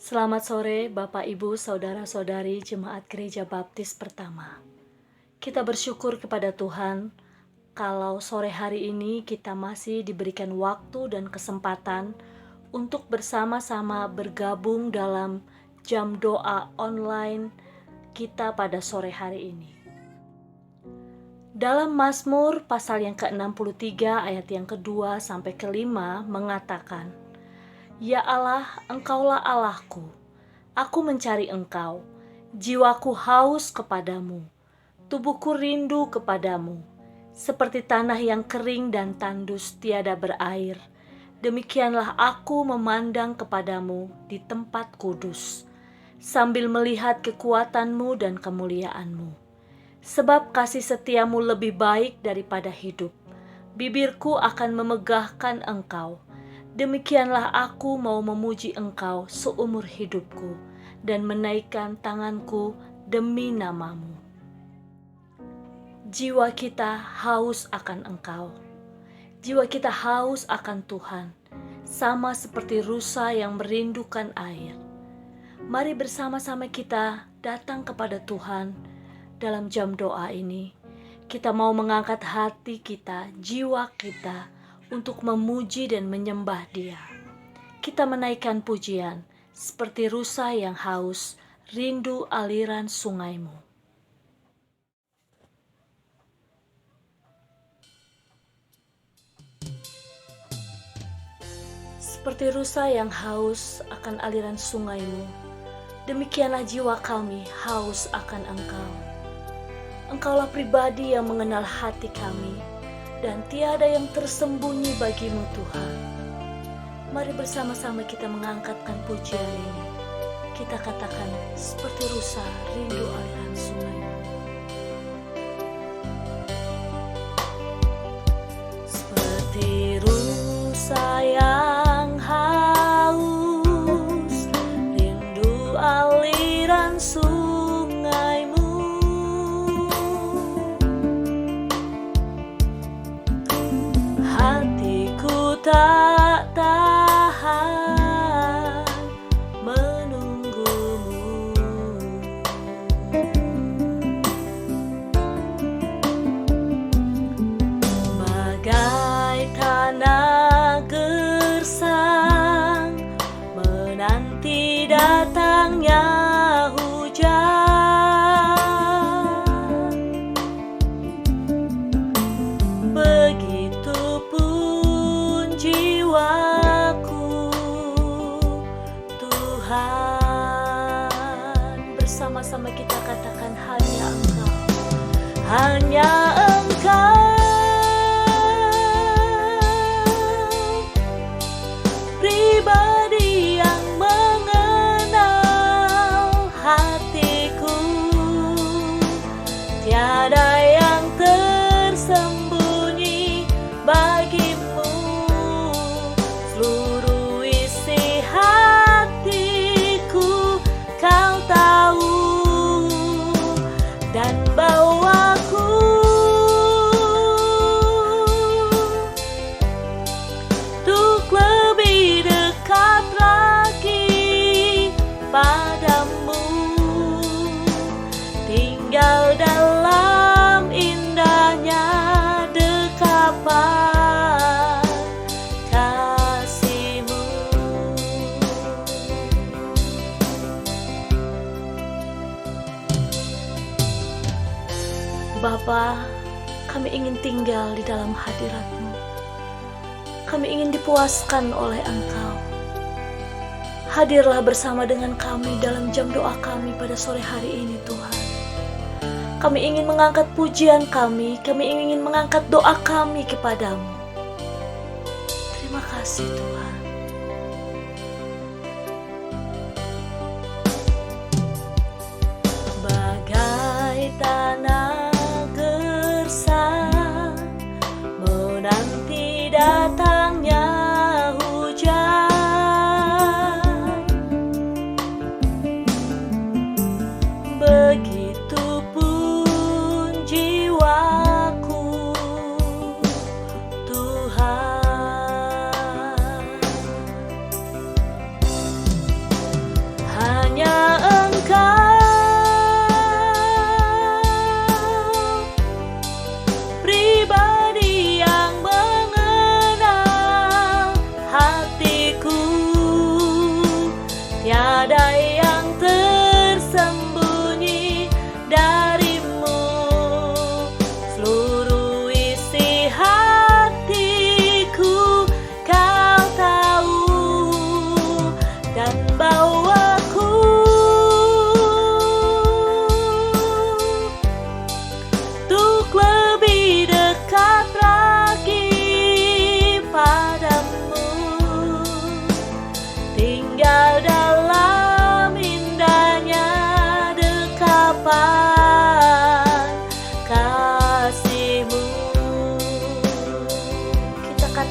Selamat sore Bapak Ibu Saudara-saudari Jemaat Gereja Baptis Pertama. Kita bersyukur kepada Tuhan kalau sore hari ini kita masih diberikan waktu dan kesempatan untuk bersama-sama bergabung dalam jam doa online kita pada sore hari ini. Dalam Mazmur pasal yang ke-63 ayat yang kedua sampai kelima mengatakan, "Ya Allah, Engkaulah Allahku, aku mencari Engkau, jiwaku haus kepadamu, tubuhku rindu kepadamu, seperti tanah yang kering dan tandus tiada berair. Demikianlah aku memandang kepadamu di tempat kudus, sambil melihat kekuatanmu dan kemuliaanmu. Sebab kasih setiamu lebih baik daripada hidup, bibirku akan memegahkan Engkau. Demikianlah aku mau memuji Engkau seumur hidupku dan menaikkan tanganku demi namamu." Jiwa kita haus akan Engkau. Jiwa kita haus akan Tuhan, sama seperti rusa yang merindukan air. Mari bersama-sama kita datang kepada Tuhan dalam jam doa ini. Kita mau mengangkat hati kita, jiwa kita, untuk memuji dan menyembah Dia. Kita menaikkan pujian seperti rusa yang haus, rindu aliran sungaimu. Seperti rusa yang haus akan aliran sungaimu, demikianlah jiwa kami haus akan Engkau. Engkaulah pribadi yang mengenal hati kami, dan tiada yang tersembunyi bagimu Tuhan. Mari bersama-sama kita mengangkatkan pujian ini. Kita katakan seperti rusa rindu aliran sungai. Seperti rusa yang haus, rindu aliran sungai. Tak tahan menunggumu. Bagai tanah gersang menanti datangnya hujan, begitupun jiwaku Tuhan. Bersama-sama kita katakan hanya Engkau, hanya Engkau, pribadi yang mengenal hatiku. Tiada yang tersembunyi bagimu, seluruh isi hatiku Kau tahu, dan bawaku untuk lebih dekat lagi padamu, tinggal dalam indahnya dekapan kasih-Mu. Bapa, kami ingin tinggal di dalam hadirat-Mu. Kami ingin dipuaskan oleh Engkau. Hadirlah bersama dengan kami dalam jam doa kami pada sore hari ini Tuhan. Kami ingin mengangkat pujian kami ingin mengangkat doa kami kepadamu. Terima kasih Tuhan. Bagai tanah gersang menanti datangnya hujan, begitupun jiwaku Tuhan.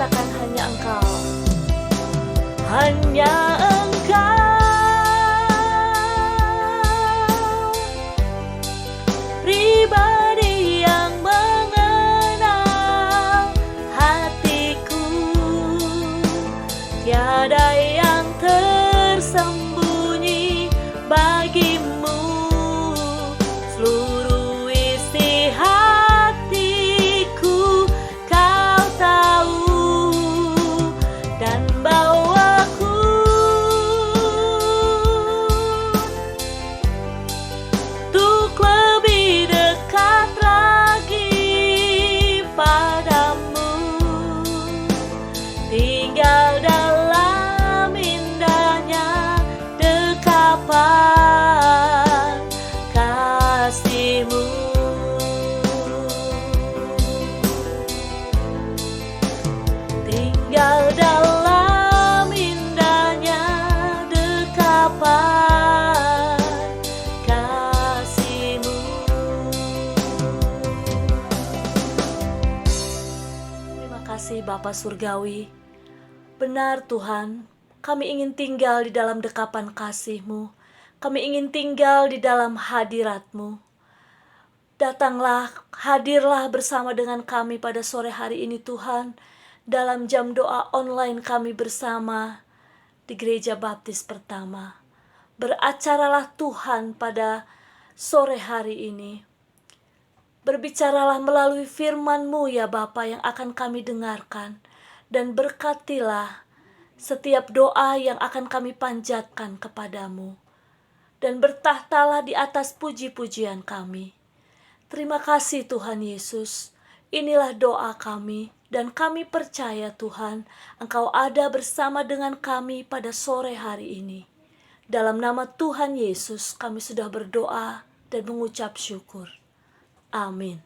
katakan hanya Engkau. Hanya Engkau, pribadi yang mengenal hatiku. Tiada yang tersembunyi bagimu. Seluruh isi hatiku Kau tahu, dan bawaku untuk lebih dekat lagi padamu, tinggal dalam indahnya dekapan kasih-Mu. Tinggal dalam indahnya dekapan kasih-Mu. Terima kasih Bapa Surgawi. Benar Tuhan, kami ingin tinggal di dalam dekapan kasih-Mu. Kami ingin tinggal di dalam hadirat-Mu. Datanglah, hadirlah bersama dengan kami pada sore hari ini Tuhan, dalam jam doa online kami bersama di Gereja Baptis Pertama. Beracaralah Tuhan pada sore hari ini. Berbicaralah melalui firman-Mu ya Bapa yang akan kami dengarkan. Dan berkatilah setiap doa yang akan kami panjatkan kepadamu. Dan bertahtalah di atas puji-pujian kami. Terima kasih Tuhan Yesus. Inilah doa kami. Dan kami percaya Tuhan, Engkau ada bersama dengan kami pada sore hari ini. Dalam nama Tuhan Yesus kami sudah berdoa dan mengucap syukur. Amin.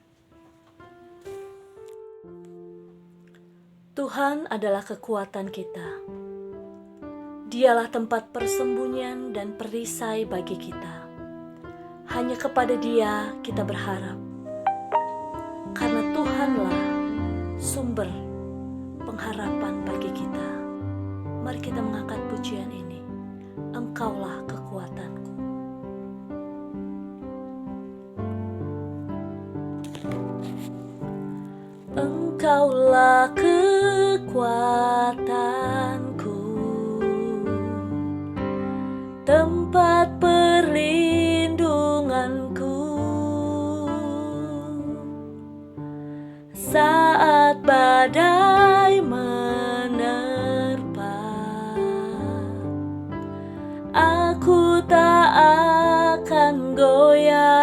Tuhan adalah kekuatan kita. Dialah tempat persembunyian dan perisai bagi kita. Hanya kepada Dia kita berharap. Karena Tuhanlah sumber pengharapan bagi kita. Mari kita mengangkat pujian ini. Engkaulah kekuatanku. Engkaulah kekuatanku, tempat perlindunganku saat badai menerpa. Aku tak akan goyah.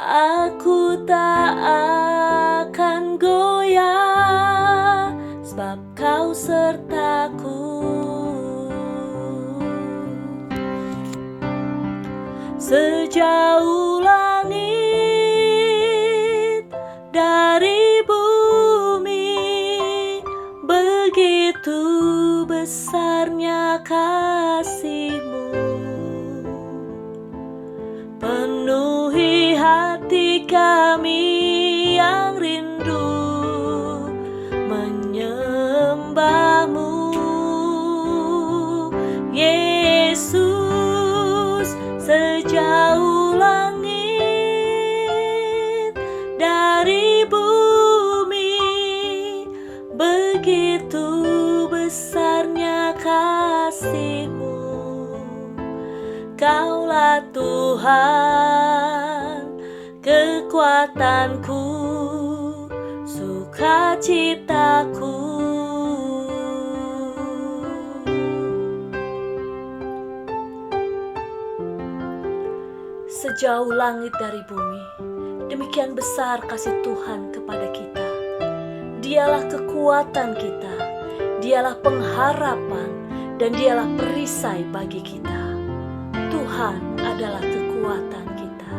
Aku tak akan goyah, sebab Kau sertaku. Sejauh langit dari bumi, begitu besarnya kasih-Mu. Penuhi hati kami yang rindu menyembah-Mu, Yesus. Sejauh langit dari bumi, begitu besarnya kasih-Mu. Kaulah Tuhan, kekuatanku, sukacitaku. Sejauh langit dari bumi, demikian besar kasih Tuhan kepada kita. Dialah kekuatan kita, Dialah pengharapan, dan Dialah perisai bagi kita. Tuhan adalah kekuatan kita.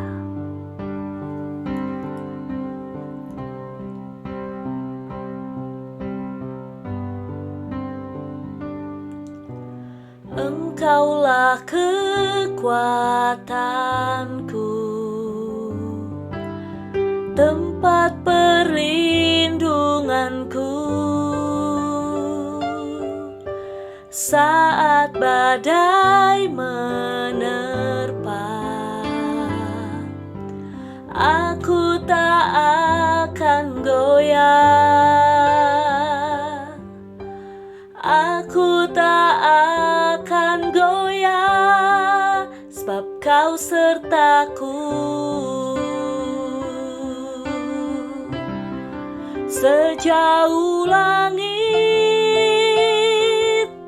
Engkaulah kekuatanku, tempat perlindunganku saat badai menerpa. Aku tak akan goyah. Aku tak akan goyah, sebab Kau sertaku. Sejauh langit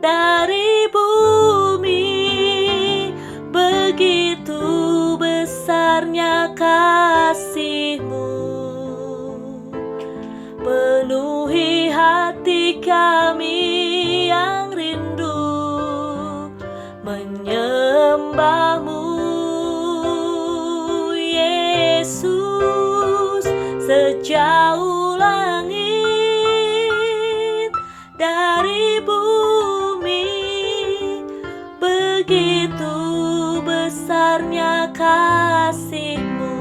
dari bumi, begitu besarnya kasih-Mu. Penuhi hati kami yang rindu menyembah-Mu, Yesus. Sejauh langit dari bumi, begitu besarnya kasih-Mu.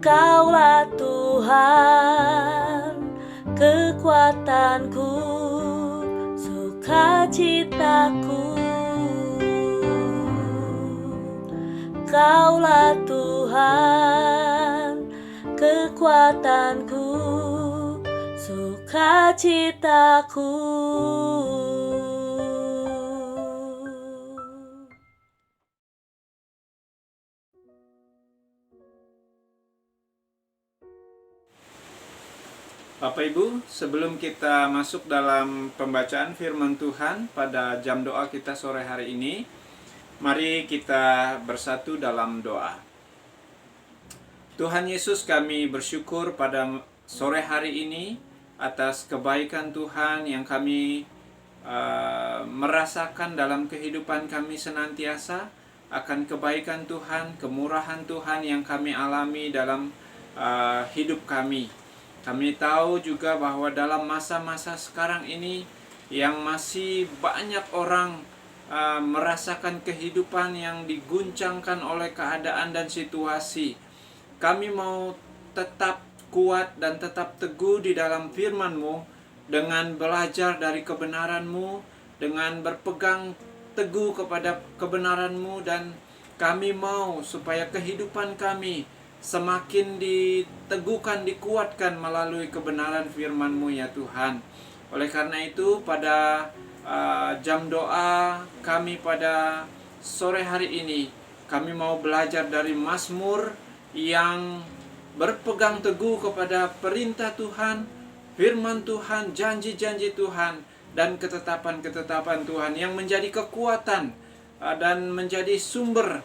Kaulah Tuhan, kekuatanku, sukacitaku. Kaulah Tuhan, kekuatanku, sukacitaku. Bapak Ibu, sebelum kita masuk dalam pembacaan firman Tuhan pada jam doa kita sore hari ini, mari kita bersatu dalam doa. Tuhan Yesus, kami bersyukur pada sore hari ini atas kebaikan Tuhan yang kami merasakan dalam kehidupan kami senantiasa, akan kebaikan Tuhan, kemurahan Tuhan yang kami alami dalam hidup kami. Kami tahu juga bahwa dalam masa-masa sekarang ini yang masih banyak orang merasakan kehidupan yang diguncangkan oleh keadaan dan situasi. Kami mau tetap kuat dan tetap teguh di dalam firman-Mu, dengan belajar dari kebenaran-Mu, dengan berpegang teguh kepada kebenaran-Mu, dan kami mau supaya kehidupan kami semakin diteguhkan, dikuatkan melalui kebenaran firman-Mu ya Tuhan. Oleh karena itu pada jam doa kami pada sore hari ini, kami mau belajar dari Mazmur yang berpegang teguh kepada perintah Tuhan, firman Tuhan, janji-janji Tuhan, dan ketetapan-ketetapan Tuhan yang menjadi kekuatan dan menjadi sumber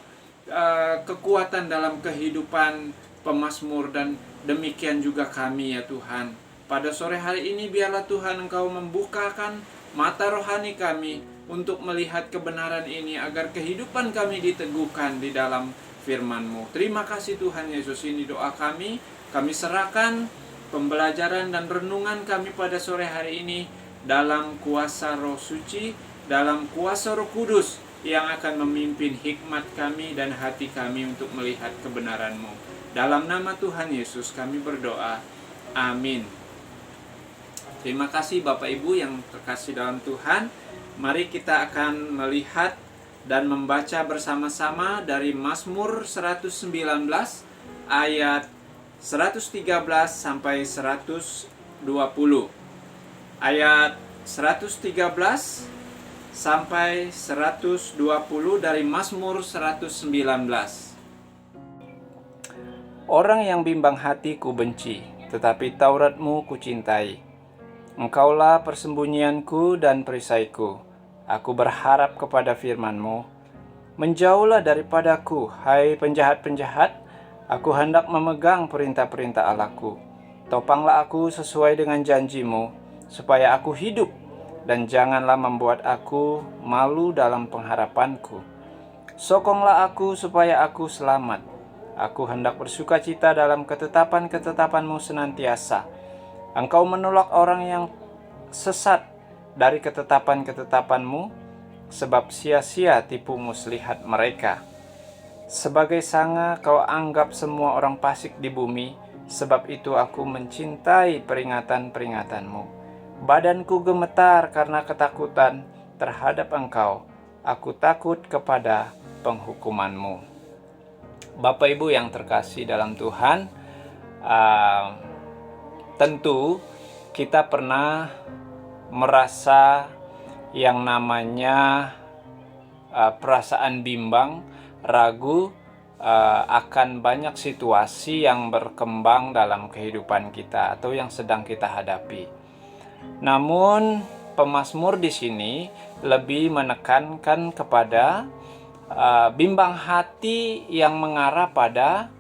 kekuatan dalam kehidupan pemazmur, dan demikian juga kami ya Tuhan. Pada sore hari ini biarlah Tuhan Engkau membukakan mata rohani kami untuk melihat kebenaran ini, agar kehidupan kami diteguhkan di dalam firman-Mu. Terima kasih Tuhan Yesus, ini doa kami. Kami serahkan pembelajaran dan renungan kami pada sore hari ini dalam kuasa Roh Suci, dalam kuasa Roh Kudus yang akan memimpin hikmat kami dan hati kami untuk melihat kebenaran-Mu. Dalam nama Tuhan Yesus kami berdoa. Amin. Terima kasih Bapak Ibu yang terkasih dalam Tuhan. Mari kita akan melihat dan membaca bersama-sama dari Mazmur 119 ayat 113 sampai 120. Ayat 113 sampai 120 dari Mazmur 119. Orang yang bimbang hati ku benci, tetapi Taurat-Mu ku cintai. Engkaulah persembunyianku dan perisaiku. Aku berharap kepada firman-Mu. Menjauhlah daripadaku, hai penjahat-penjahat. Aku hendak memegang perintah-perintah Allahku. Topanglah aku sesuai dengan janji-Mu, supaya aku hidup, dan janganlah membuat aku malu dalam pengharapanku. Sokonglah aku supaya aku selamat. Aku hendak bersukacita dalam ketetapan-ketetapan-Mu senantiasa. Engkau menolak orang yang sesat dari ketetapan-ketetapan-Mu, sebab sia-sia tipu muslihat mereka. Sebagai sanga Kau anggap semua orang fasik di bumi, sebab itu aku mencintai peringatan-peringatan-Mu. Badanku gemetar karena ketakutan terhadap Engkau. Aku takut kepada penghukuman-Mu. Bapak Ibu yang terkasih dalam Tuhan, tentu kita pernah merasa yang namanya perasaan bimbang, ragu akan banyak situasi yang berkembang dalam kehidupan kita atau yang sedang kita hadapi. Namun pemazmur di sini lebih menekankan kepada bimbang hati yang mengarah pada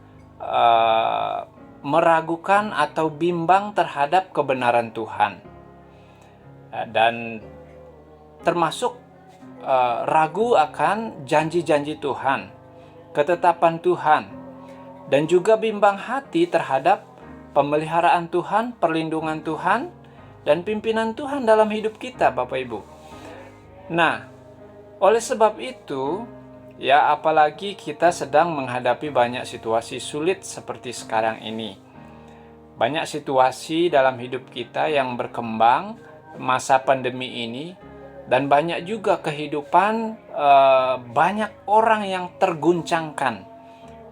meragukan atau bimbang terhadap kebenaran Tuhan, dan termasuk ragu akan janji-janji Tuhan, ketetapan Tuhan, dan juga bimbang hati terhadap pemeliharaan Tuhan, perlindungan Tuhan, dan pimpinan Tuhan dalam hidup kita, Bapak Ibu. Nah, oleh sebab itu, ya apalagi kita sedang menghadapi banyak situasi sulit seperti sekarang ini. Banyak situasi dalam hidup kita yang berkembang masa pandemi ini, dan banyak juga kehidupan banyak orang yang terguncangkan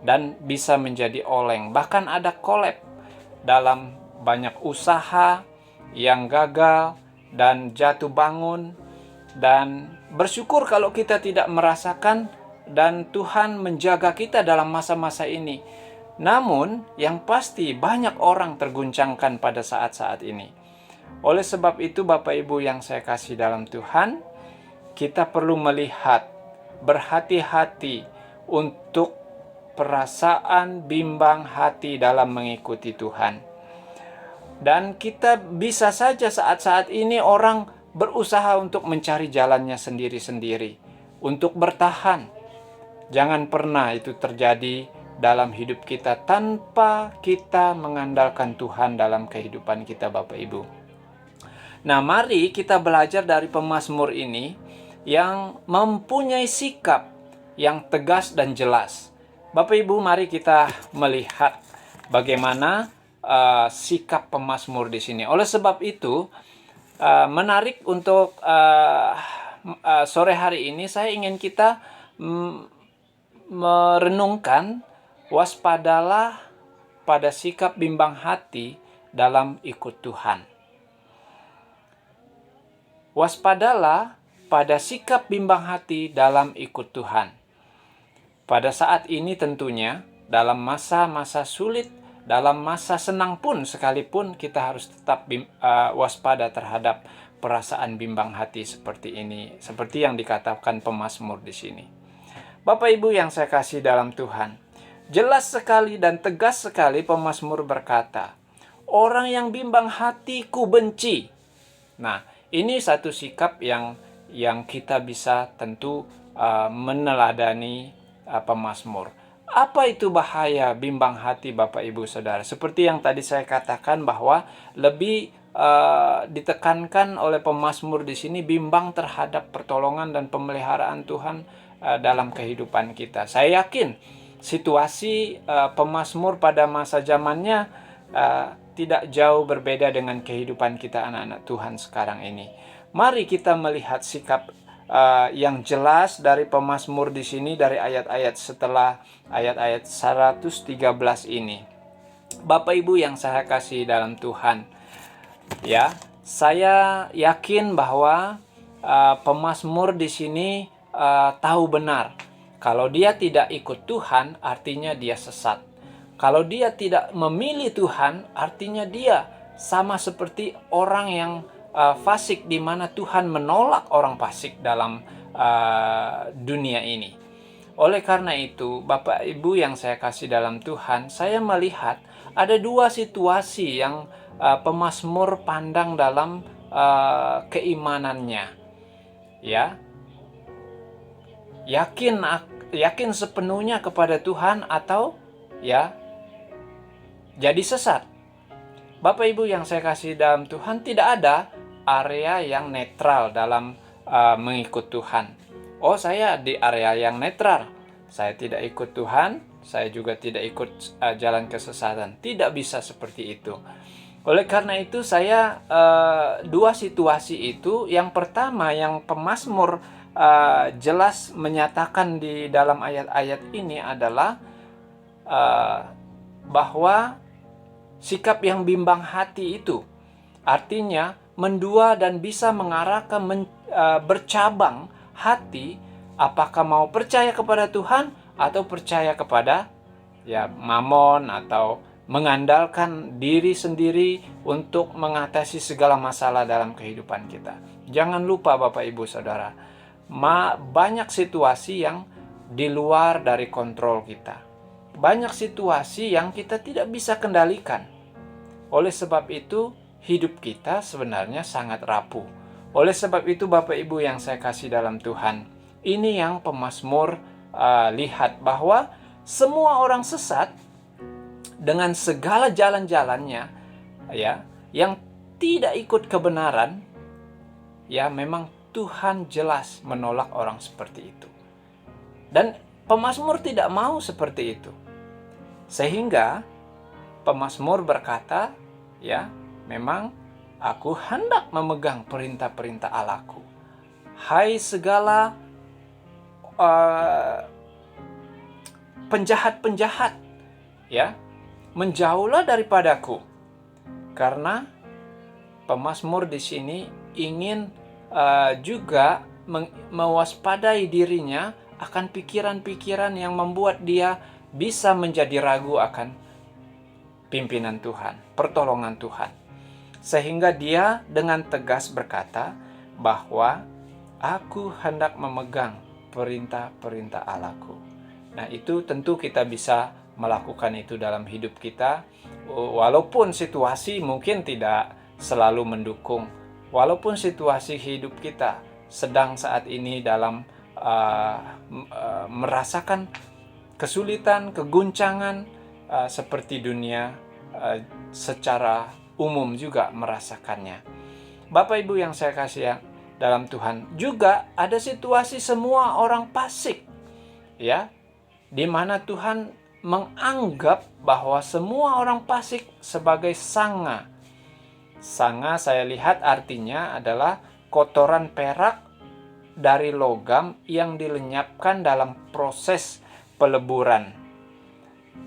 dan bisa menjadi oleng. Bahkan ada collapse dalam banyak usaha yang gagal dan jatuh bangun. Dan bersyukur kalau kita tidak merasakan dan Tuhan menjaga kita dalam masa-masa ini. Namun yang pasti banyak orang terguncangkan pada saat-saat ini. Oleh sebab itu Bapak Ibu yang saya kasih dalam Tuhan, kita perlu melihat, berhati-hati untuk perasaan bimbang hati dalam mengikuti Tuhan. Dan kita bisa saja saat-saat ini orang berusaha untuk mencari jalannya sendiri-sendiri, untuk bertahan. Jangan pernah itu terjadi dalam hidup kita tanpa kita mengandalkan Tuhan dalam kehidupan kita, Bapak Ibu. Nah, mari kita belajar dari pemazmur ini yang mempunyai sikap yang tegas dan jelas. Bapak Ibu, mari kita melihat bagaimana sikap pemazmur di sini. Oleh sebab itu, menarik untuk sore hari ini saya ingin kita merenungkan, waspadalah pada sikap bimbang hati dalam ikut Tuhan. Waspadalah pada sikap bimbang hati dalam ikut Tuhan. Pada saat ini tentunya, dalam masa-masa sulit, dalam masa senang pun sekalipun, kita harus tetap waspada terhadap perasaan bimbang hati seperti ini, seperti yang dikatakan pemazmur di sini. Bapak Ibu yang saya kasih dalam Tuhan, jelas sekali dan tegas sekali pemazmur berkata, orang yang bimbang hati ku benci. Nah, ini satu sikap yang kita bisa tentu meneladani pemazmur. Apa itu bahaya bimbang hati Bapak Ibu Saudara? Seperti yang tadi saya katakan bahwa lebih ditekankan oleh pemazmur di sini bimbang terhadap pertolongan dan pemeliharaan Tuhan dalam kehidupan kita. Saya yakin situasi pemazmur pada masa zamannya tidak jauh berbeda dengan kehidupan kita anak-anak Tuhan sekarang ini. Mari kita melihat sikap yang jelas dari pemazmur di sini dari ayat-ayat setelah ayat-ayat 113 ini. Bapak Ibu yang saya kasih dalam Tuhan, ya, saya yakin bahwa pemazmur di sini tahu benar kalau dia tidak ikut Tuhan artinya dia sesat. Kalau dia tidak memilih Tuhan, artinya dia sama seperti orang yang fasik, di mana Tuhan menolak orang fasik dalam dunia ini. Oleh karena itu, Bapak Ibu yang saya kasih dalam Tuhan, saya melihat ada dua situasi yang pemazmur pandang dalam keimanannya. Ya, yakin sepenuhnya kepada Tuhan atau ya jadi sesat. Bapak Ibu yang saya kasih dalam Tuhan, tidak ada area yang netral dalam mengikut Tuhan. Oh, saya di area yang netral. Saya tidak ikut Tuhan, saya juga tidak ikut jalan kesesatan. Tidak bisa seperti itu. Oleh karena itu saya dua situasi itu, yang pertama yang pemazmur jelas menyatakan di dalam ayat-ayat ini adalah bahwa sikap yang bimbang hati itu artinya mendua dan bisa mengarah ke bercabang hati, apakah mau percaya kepada Tuhan atau percaya kepada mamon atau mengandalkan diri sendiri untuk mengatasi segala masalah dalam kehidupan kita. Jangan lupa Bapak Ibu Saudara, banyak situasi yang di luar dari kontrol kita. Banyak situasi yang kita tidak bisa kendalikan. Oleh sebab itu, hidup kita sebenarnya sangat rapuh. Oleh sebab itu Bapak Ibu yang saya kasih dalam Tuhan, ini yang pemazmur lihat bahwa semua orang sesat dengan segala jalan-jalannya yang tidak ikut kebenaran, memang Tuhan jelas menolak orang seperti itu. Dan pemazmur tidak mau seperti itu. Sehingga pemazmur berkata, memang aku hendak memegang perintah-perintah Allahku. Hai segala penjahat-penjahat, menjauhlah daripadaku. Karena pemazmur di sini ingin juga mewaspadai dirinya akan pikiran-pikiran yang membuat dia bisa menjadi ragu akan pimpinan Tuhan, pertolongan Tuhan. Sehingga dia dengan tegas berkata bahwa aku hendak memegang perintah-perintah Allahku. Nah, itu tentu kita bisa melakukan itu dalam hidup kita, walaupun situasi mungkin tidak selalu mendukung, walaupun situasi hidup kita sedang saat ini dalam merasakan kesulitan, keguncangan, seperti dunia secara umum juga merasakannya. Bapak Ibu yang saya kasih dalam Tuhan, juga ada situasi semua orang fasik, di mana Tuhan menganggap bahwa semua orang fasik sebagai sanga. Sanga saya lihat artinya adalah kotoran perak dari logam yang dilenyapkan dalam proses peleburan.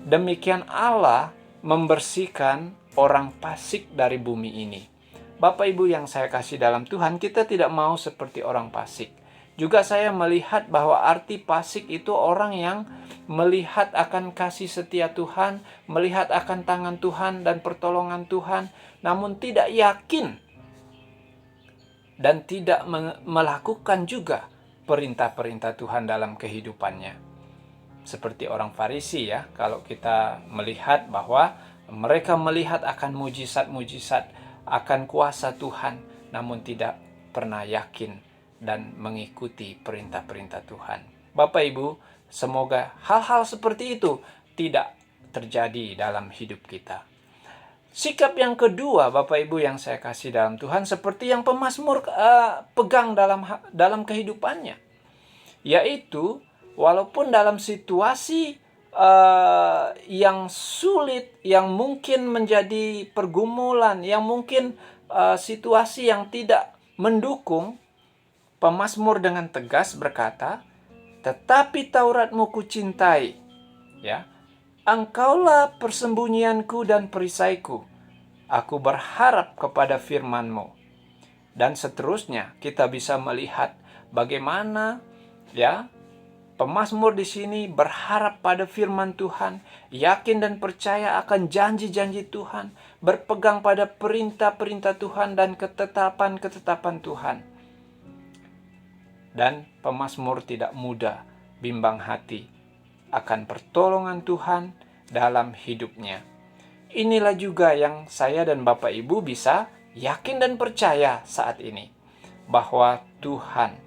Demikian Allah membersihkan orang fasik dari bumi ini. Bapak Ibu yang saya kasih dalam Tuhan, kita tidak mau seperti orang fasik. Juga saya melihat bahwa arti fasik itu orang yang melihat akan kasih setia Tuhan, melihat akan tangan Tuhan dan pertolongan Tuhan, namun tidak yakin dan tidak melakukan juga perintah-perintah Tuhan dalam kehidupannya. Seperti orang Farisi kalau kita melihat bahwa mereka melihat akan mujizat-mujizat, akan kuasa Tuhan, namun tidak pernah yakin dan mengikuti perintah-perintah Tuhan. Bapak Ibu, semoga hal-hal seperti itu tidak terjadi dalam hidup kita. Sikap yang kedua, Bapak Ibu yang saya kasih dalam Tuhan, seperti yang pemazmur pegang dalam kehidupannya, yaitu walaupun dalam situasi yang sulit, yang mungkin menjadi pergumulan, yang mungkin situasi yang tidak mendukung, pemazmur dengan tegas berkata, tetapi Tauratmu kucintai, Engkaulah persembunyianku dan perisaiku. Aku berharap kepada firman-Mu. Dan seterusnya kita bisa melihat bagaimana pemazmur di sini berharap pada firman Tuhan, yakin dan percaya akan janji-janji Tuhan, berpegang pada perintah-perintah Tuhan dan ketetapan-ketetapan Tuhan. Dan pemazmur tidak mudah bimbang hati akan pertolongan Tuhan dalam hidupnya. Inilah juga yang saya dan Bapak Ibu bisa yakin dan percaya saat ini, bahwa Tuhan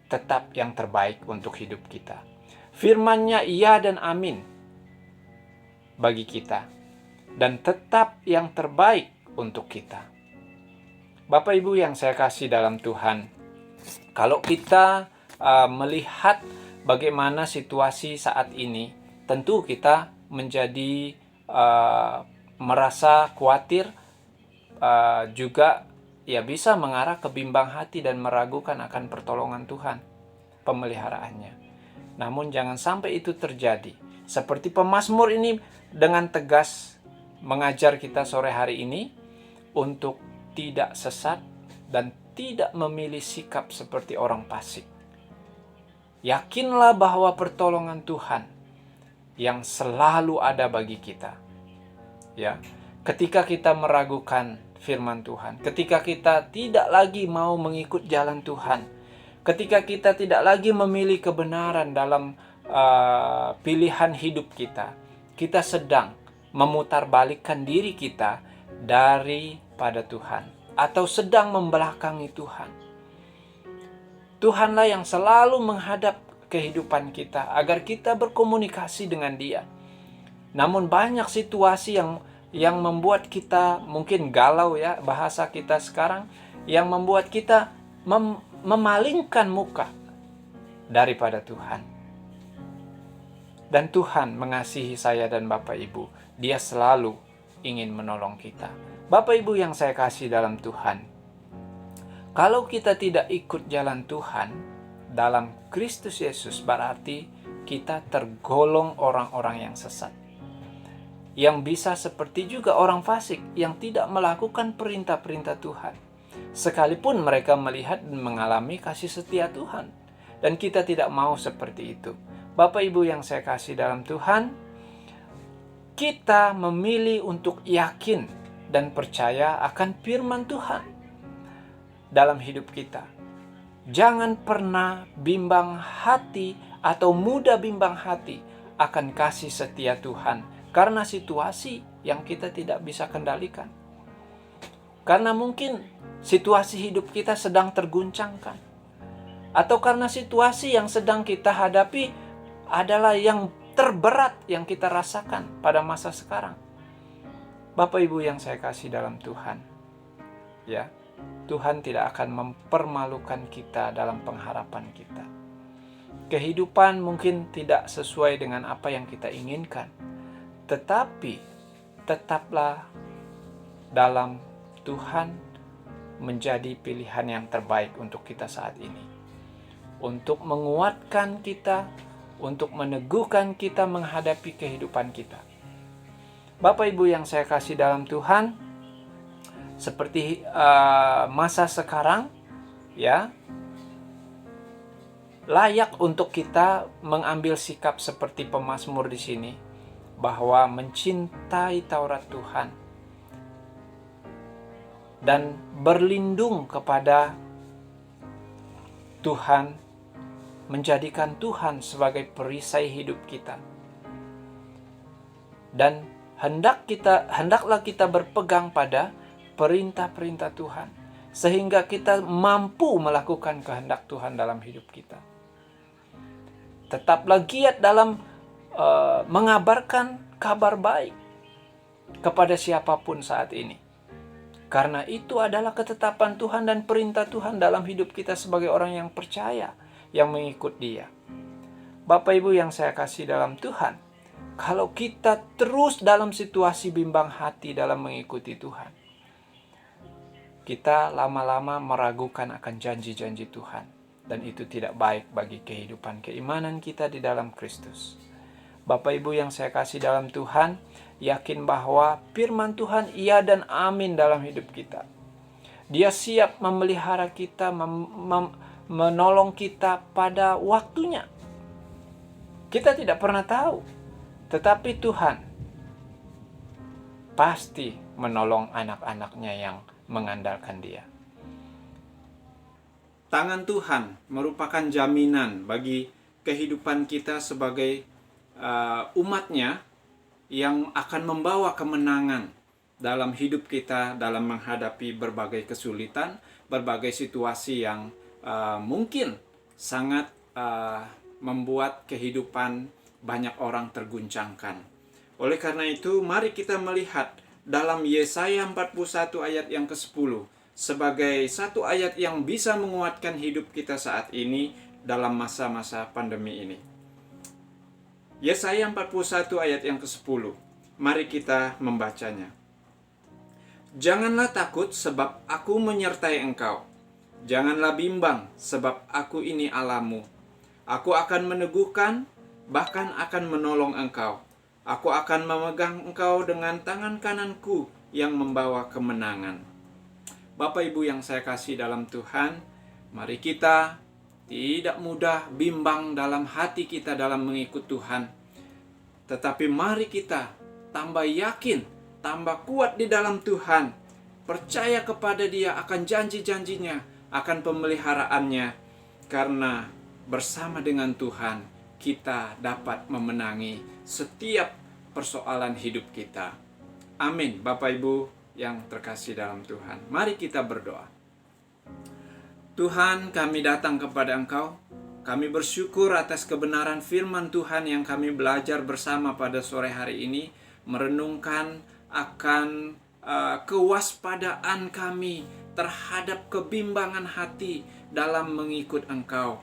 tetap yang terbaik untuk hidup kita. Firman-Nya iya dan amin bagi kita, dan tetap yang terbaik untuk kita. Bapak Ibu yang saya kasih dalam Tuhan, kalau kita melihat bagaimana situasi saat ini, tentu kita menjadi merasa khawatir juga ya bisa mengarah ke bimbang hati dan meragukan akan pertolongan Tuhan, pemeliharaannya. Namun jangan sampai itu terjadi. Seperti pemazmur ini dengan tegas mengajar kita sore hari ini untuk tidak sesat dan tidak memilih sikap seperti orang fasik. Yakinlah bahwa pertolongan Tuhan yang selalu ada bagi kita. Ya, ketika kita meragukan firman Tuhan, ketika kita tidak lagi mau mengikut jalan Tuhan, ketika kita tidak lagi memilih kebenaran dalam pilihan hidup kita, kita sedang memutarbalikkan diri kita daripada Tuhan, atau sedang membelakangi Tuhan. Tuhanlah yang selalu menghadap kehidupan kita agar kita berkomunikasi dengan Dia. Namun banyak situasi yang membuat kita mungkin galau, ya, bahasa kita sekarang, yang membuat kita memalingkan muka daripada Tuhan. Dan Tuhan mengasihi saya dan Bapak Ibu. Dia selalu ingin menolong kita. Bapak Ibu yang saya kasih dalam Tuhan, kalau kita tidak ikut jalan Tuhan dalam Kristus Yesus, berarti kita tergolong orang-orang yang sesat. Yang bisa seperti juga orang fasik yang tidak melakukan perintah-perintah Tuhan, sekalipun mereka melihat dan mengalami kasih setia Tuhan. Dan kita tidak mau seperti itu. Bapak Ibu yang saya kasih dalam Tuhan, kita memilih untuk yakin dan percaya akan firman Tuhan dalam hidup kita. Jangan pernah bimbang hati atau mudah bimbang hati akan kasih setia Tuhan karena situasi yang kita tidak bisa kendalikan. Karena mungkin situasi hidup kita sedang terguncangkan, atau karena situasi yang sedang kita hadapi adalah yang terberat yang kita rasakan pada masa sekarang. Bapak Ibu yang saya kasih dalam Tuhan, ya, Tuhan tidak akan mempermalukan kita dalam pengharapan kita. Kehidupan mungkin tidak sesuai dengan apa yang kita inginkan, tetapi tetaplah dalam Tuhan menjadi pilihan yang terbaik untuk kita saat ini. Untuk menguatkan kita, untuk meneguhkan kita menghadapi kehidupan kita. Bapak Ibu yang saya kasih dalam Tuhan, seperti masa sekarang, ya, layak untuk kita mengambil sikap seperti pemazmur di sini, bahwa mencintai Taurat Tuhan dan berlindung kepada Tuhan, menjadikan Tuhan sebagai perisai hidup kita. Dan hendaklah kita berpegang pada perintah-perintah Tuhan, sehingga kita mampu melakukan kehendak Tuhan dalam hidup kita. Tetaplah giat dalam mengabarkan kabar baik kepada siapapun saat ini, karena itu adalah ketetapan Tuhan dan perintah Tuhan dalam hidup kita sebagai orang yang percaya, yang mengikut Dia. Bapak Ibu yang saya kasih dalam Tuhan, kalau kita terus dalam situasi bimbang hati dalam mengikuti Tuhan, kita lama-lama meragukan akan janji-janji Tuhan, dan itu tidak baik bagi kehidupan keimanan kita di dalam Kristus. Bapak Ibu yang saya kasih dalam Tuhan, yakin bahwa firman Tuhan iya dan amin dalam hidup kita. Dia siap memelihara kita, menolong kita pada waktunya. Kita tidak pernah tahu, tetapi Tuhan pasti menolong anak-anaknya yang mengandalkan Dia. Tangan Tuhan merupakan jaminan bagi kehidupan kita sebagai umatnya yang akan membawa kemenangan dalam hidup kita dalam menghadapi berbagai kesulitan, berbagai situasi yang mungkin sangat membuat kehidupan banyak orang terguncangkan. Oleh karena itu, mari kita melihat dalam Yesaya 41 ayat yang ke-10 sebagai satu ayat yang bisa menguatkan hidup kita saat ini dalam masa-masa pandemi ini. Yesaya 41 ayat yang ke-10. Mari kita membacanya. Janganlah takut sebab aku menyertai engkau. Janganlah bimbang sebab aku ini Allahmu. Aku akan meneguhkan, bahkan akan menolong engkau. Aku akan memegang engkau dengan tangan kananku yang membawa kemenangan. Bapak Ibu yang saya kasih dalam Tuhan, mari kita tidak mudah bimbang dalam hati kita dalam mengikut Tuhan. Tetapi mari kita tambah yakin, tambah kuat di dalam Tuhan. Percaya kepada Dia akan janji-janjinya, akan pemeliharaannya. Karena bersama dengan Tuhan, kita dapat memenangi setiap persoalan hidup kita. Amin. Bapak Ibu yang terkasih dalam Tuhan, mari kita berdoa. Tuhan, kami datang kepada Engkau. Kami bersyukur atas kebenaran firman Tuhan yang kami belajar bersama pada sore hari ini, merenungkan akan kewaspadaan kami terhadap kebimbangan hati dalam mengikut Engkau.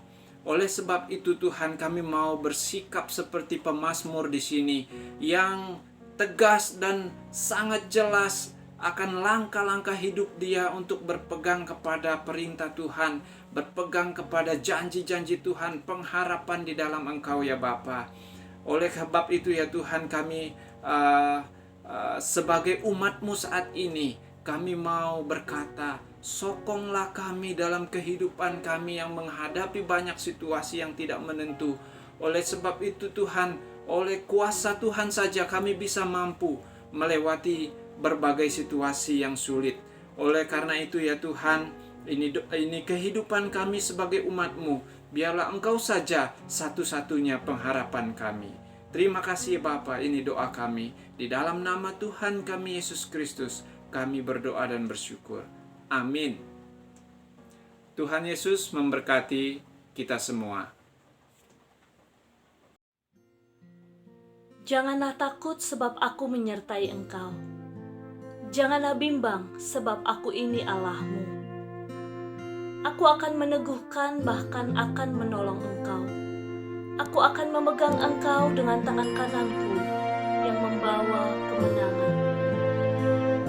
Oleh sebab itu Tuhan, kami mau bersikap seperti pemazmur di sini yang tegas dan sangat jelas akan langkah-langkah hidup dia untuk berpegang kepada perintah Tuhan, berpegang kepada janji-janji Tuhan, pengharapan di dalam Engkau ya Bapa. Oleh sebab itu ya Tuhan, kami sebagai umat-Mu saat ini, kami mau berkata, sokonglah kami dalam kehidupan kami yang menghadapi banyak situasi yang tidak menentu. Oleh sebab itu Tuhan, oleh kuasa Tuhan saja kami bisa mampu melewati berbagai situasi yang sulit. Oleh karena itu ya Tuhan, ini kehidupan kami sebagai umat-Mu. Biarlah Engkau saja satu-satunya pengharapan kami. Terima kasih Bapa, ini doa kami. Di dalam nama Tuhan kami Yesus Kristus, kami berdoa dan bersyukur. Amin. Tuhan Yesus memberkati kita semua. Janganlah takut sebab aku menyertai engkau. Janganlah bimbang sebab aku ini Allahmu. Aku akan meneguhkan, bahkan akan menolong engkau. Aku akan memegang engkau dengan tangan kananku yang membawa kemenangan.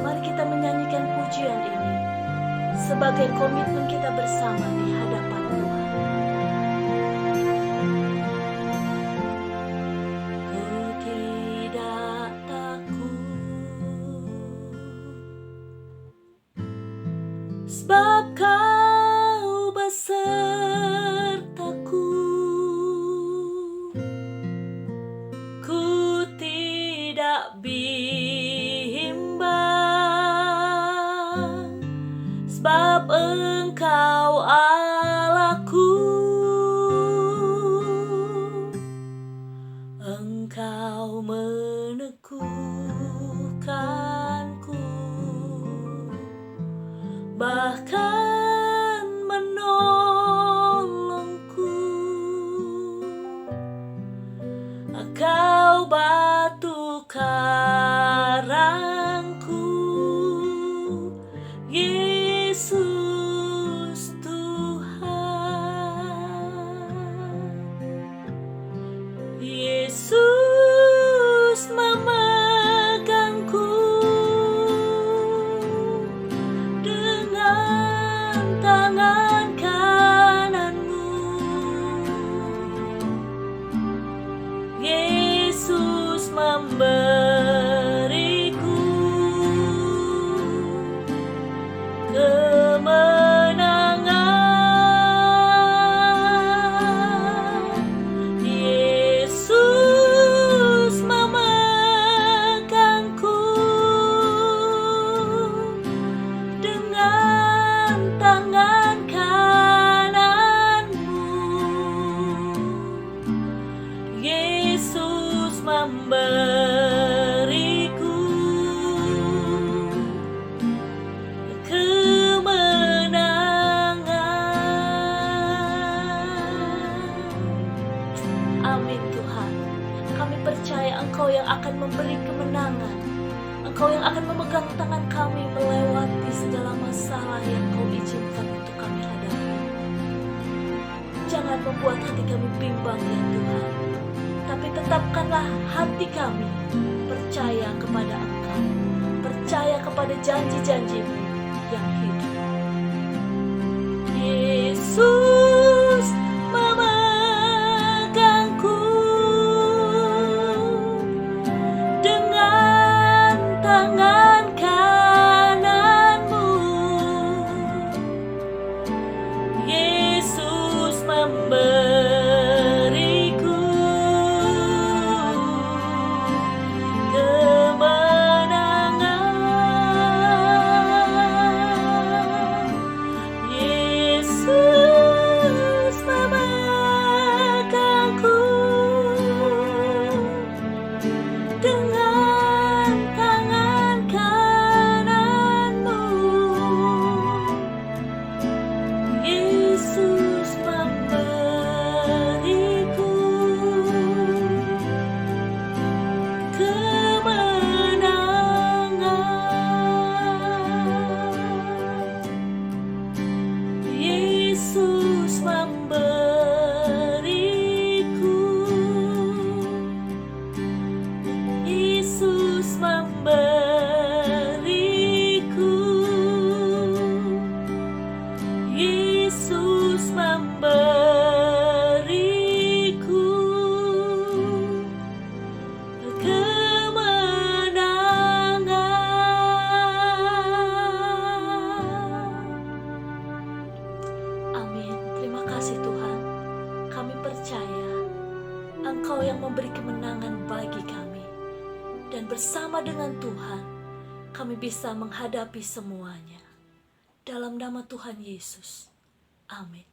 Mari kita menyanyikan pujian ini sebagai komitmen kita bersama di hadapan Tuhan. Ku tidak takut, sebab Kau besertaku. Ku tidak bimbang, sebab Engkau Allahku. Engkau meneguhkanku, bahkan menolongku. Engkau batu karangku, Yesus Tuhan. Yesus memegangku dengan tangan kanan-Mu. Yesus memberiku kemenangan. Yesus memegangku dengan tangan kanan-Mu. Yesus memberiku kemenangan. Amin Tuhan. Kami percaya Engkau yang akan memberi kemenangan. Engkau yang akan memegang tangan kami melewati segala masalah yang Kau izinkan untuk kami hadapi. Jangan membuat hati kami bimbang ya Tuhan. tapi tetapkanlah hati kami percaya kepada Engkau, percaya kepada janji-janji-Mu yang hidup. Yesus memegangku dengan tangan kanan-Mu. Yesus memberiku kemenangan. Yesus memegangku dengan tangan kanan-Mu. Yesus memberiku kemenangan. Yesus memberiku, Yesus memberiku, Yesus memberiku kemenangan. Amin. Terima kasih Tuhan. Kami percaya Engkau yang memberi kemenangan bagi kami. Dan bersama dengan Tuhan, kami bisa menghadapi semuanya. Dalam nama Tuhan Yesus. Amin.